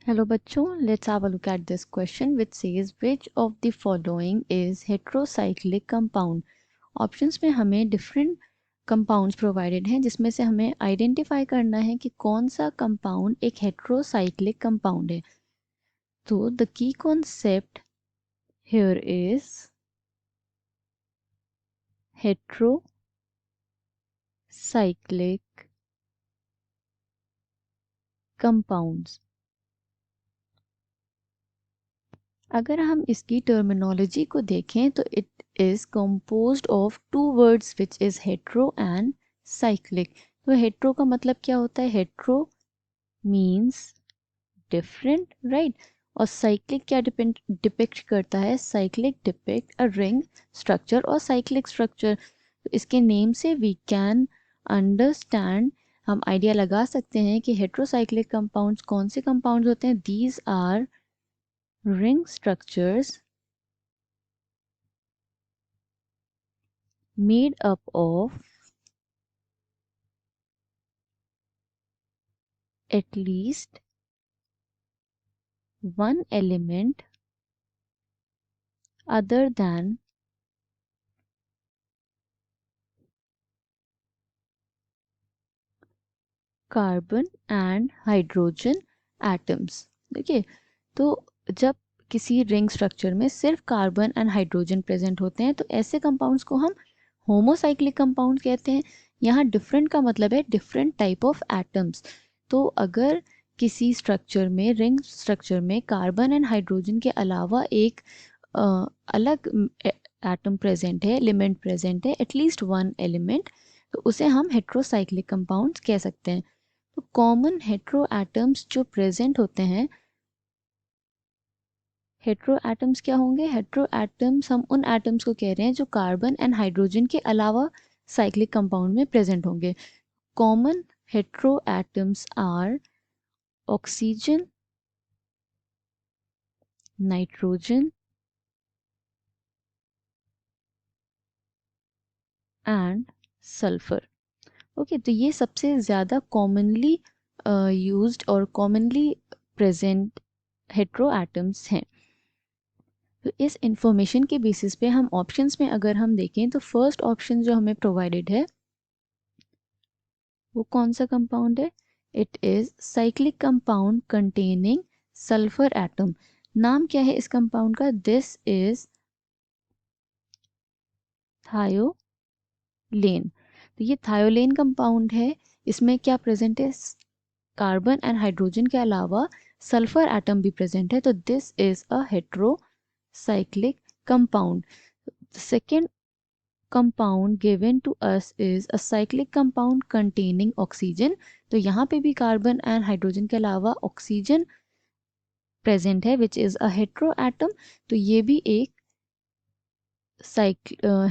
Hello बच्चों, let's have a look at this question which says which of the following is heterocyclic compound. Options में हमें different compounds provided हैं जिसमें से हमें आइडेंटिफाई करना है कि कौन सा कंपाउंड एक हेट्रोसाइक्लिक कंपाउंड है. तो द की concept here is heterocyclic compounds. अगर हम इसकी टर्मिनोलॉजी को देखें तो it is composed of two words which is hetero and cyclic. तो हेट्रो का मतलब क्या होता है? Hetero means different, right. और साइक्लिक क्या डिपिक्ट करता है? Cyclic depict a ring structure और साइक्लिक स्ट्रक्चर. तो इसके नेम से वी कैन अंडरस्टैंड, हम आइडिया लगा सकते हैं कि हेट्रोसाइक्लिक कंपाउंड्स कौन से कंपाउंड्स होते हैं. These are ring structures made up of at least one element other than carbon and hydrogen atoms. देखिए, तो जब किसी रिंग स्ट्रक्चर में सिर्फ कार्बन एंड हाइड्रोजन प्रेजेंट होते हैं तो ऐसे कंपाउंड्स को हम होमोसाइक्लिक कंपाउंड कहते हैं. यहाँ डिफरेंट का मतलब है डिफरेंट टाइप ऑफ एटम्स. तो अगर किसी स्ट्रक्चर में, रिंग स्ट्रक्चर में कार्बन एंड हाइड्रोजन के अलावा एक अलग एटम प्रेजेंट है, एलिमेंट प्रेजेंट है, एटलीस्ट वन एलिमेंट, तो उसे हम हेट्रोसाइक्लिक कंपाउंड्स कह सकते हैं. तो कॉमन हेट्रो एटम्स जो प्रेजेंट होते हैं, हेट्रो एटम्स क्या होंगे? हेट्रो एटम्स हम उन एटम्स को कह रहे हैं जो कार्बन एंड हाइड्रोजन के अलावा साइक्लिक कंपाउंड में प्रेजेंट होंगे. Common hetero atoms are oxygen, nitrogen and sulphur. Okay, तो ये सबसे ज़्यादा कॉमनली यूज्ड और कॉमनली प्रेजेंट हेट्रो एटम्स हैं. तो इस इंफॉर्मेशन के बेसिस पे हम ऑप्शंस में अगर हम देखें तो फर्स्ट ऑप्शन जो हमें प्रोवाइडेड है वो कौन सा कंपाउंड है? It is cyclic compound containing sulphur atom. नाम क्या है इस कंपाउंड का? This is thiolane. तो ये थायोलेन कंपाउंड है. इसमें क्या प्रेजेंट है? कार्बन एंड हाइड्रोजन के अलावा सल्फर एटम भी प्रेजेंट है. तो this is a heterocyclic compound. The second compound given to us is a cyclic compound containing oxygen. तो यहाँ पे भी कार्बन एंड हाइड्रोजन के अलावा ऑक्सीजन प्रेजेंट है which is a hetero atom. तो ये भी एक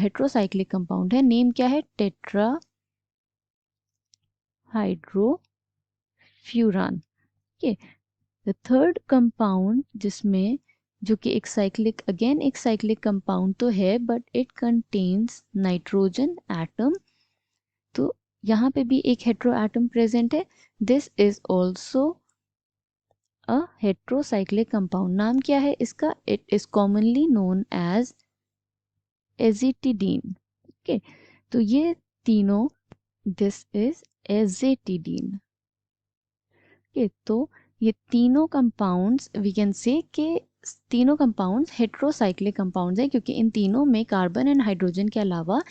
हेट्रोसाइक्लिक कंपाउंड है. नेम क्या है? Tetrahydrofuran. The third compound जिसमें, जो कि एक साइक्लिक, अगेन एक साइक्लिक कंपाउंड तो है but it contains nitrogen atom. तो यहाँ पे भी एक हेट्रो एटम प्रेजेंट है. This is also a heterocyclic compound. नाम क्या है इसका? It is commonly known as azetidine. Okay, तो ये तीनों, दिस इज एजिटिडीन. ओके, तो ये तीनों कंपाउंड्स वी कैन से कि तीनों कंपाउंड्स हेट्रोसाइक्लिक कंपाउंड्स हैं क्योंकि इन तीनों में कार्बन एंड हाइड्रोजन के अलावा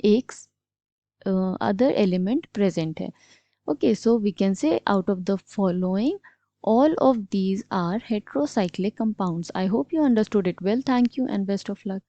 एक other element present है. Okay, so we can say out of the following, all of these are heterocyclic compounds. I hope you understood it well. Thank you and best of luck.